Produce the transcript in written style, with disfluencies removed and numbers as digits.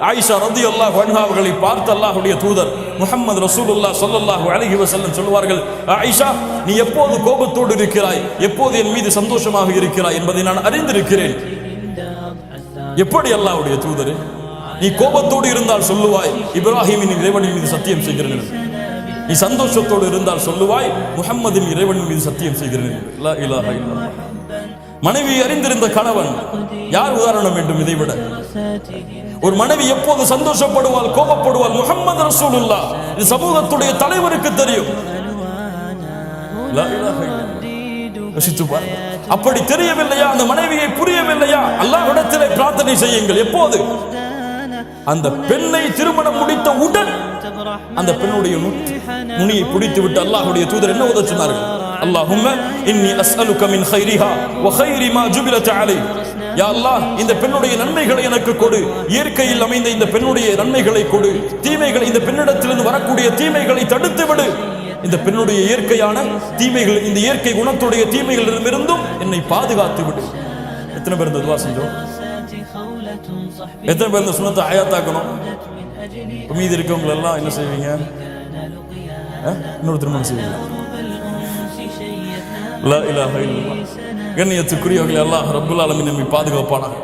ஆயிஷா ரலியல்லாஹு அன்ஹா அவர்களை பார்த்து அல்லாஹ்வுடைய தூதர் முஹம்மது ரசூலுல்லாஹ் ஸல்லல்லாஹு அலைஹி வஸல்லம் சொல்வார்கள், ஆயிஷா, நீ எப்போது கோபத்தோடு இருக்கிறாய், எப்போது என் மீது சந்தோஷமாக இருக்கிறாய் என்பதை நான் அறிந்திருக்கிறேன். எப்படி அல்லாஹ்வுடைய தூதர், நீ கோபத்தோடு இருந்தால் சொல்லுவாய் இப்ராஹிமின் இறைவனின் மீது சத்தியம் செய்கிறேன், நீ சந்தோஷத்தோடு இருந்தால் சொல்லுவாய் முஹம்மதின் இறைவனின் மீது சத்தியம் செய்கிறேன். லா இலாஹ இல்லல்லாஹ். மனைவி அறிந்திருந்த கணவன் யார் உதாரணம் வேண்டும் இதைவிட? ஒரு மனைவி எப்போது சந்தோஷப்படுவாள், கோபப்படுவாள், முஹம்மது ரசூலுல்லாஹ் இந்த சமூகத்துடைய தலைவருக்கு தெரியும். லா இலாஹ இல்லல்லாஹ். அப்படி தெரியவில்லையா, அந்த மனைவியை புரியவில்லையா, அல்லாஹ்விடத்திலே பிரார்த்தனை செய்யுங்கள். எப்போது அந்த பெண்ணை திருமணம் முடித்த உடன் அந்த பெண்ணுடைய நுனியை பிடித்து விட்டு அல்லாஹ்வுடைய தூதர் என்ன ஓத சொன்னார்கள்? அல்லாஹும்ம இன்னி அஸ்அலுக மின் கைரிஹா வ கைரி மா ஜுபிலத் அலைஹி. யா அல்லாஹ், இந்த பெண்ணுடைய நன்மைகளை எனக்கு கொடு, இயற்கையில் அமைந்த இந்த பெண்ணுடைய நன்மைகளை கொடு, தீமைகளை, இந்த பெண்ணிடத்திலிருந்து வரக்கூடிய தீமைகளை தடுத்து விடு, இந்த பெண்ணுடைய இயற்கையான தீமைகள், இந்த இயற்கை குணத்துடைய தீமைகளிலிருந்தும் என்னை பாதுகாத்து விடு. எத்தனை பேர் இந்த துஆ செஞ்சோம்? எத்தனை பேர் இந்த சுன்னத்தை ஹயாத்தாக்கணும்? மீதி இருக்கவங்க எல்லாம் என்ன செய்வீங்க? இன்னொரு திருமணம் செய்வீங்க. லா இலாஹ இல்லல்லாஹ். கண்ணியத்துக்குரியவர்களே, அல்லாஹ் ரப்புல் ஆலமீன் நம்மை பாதுகாப்பானாக.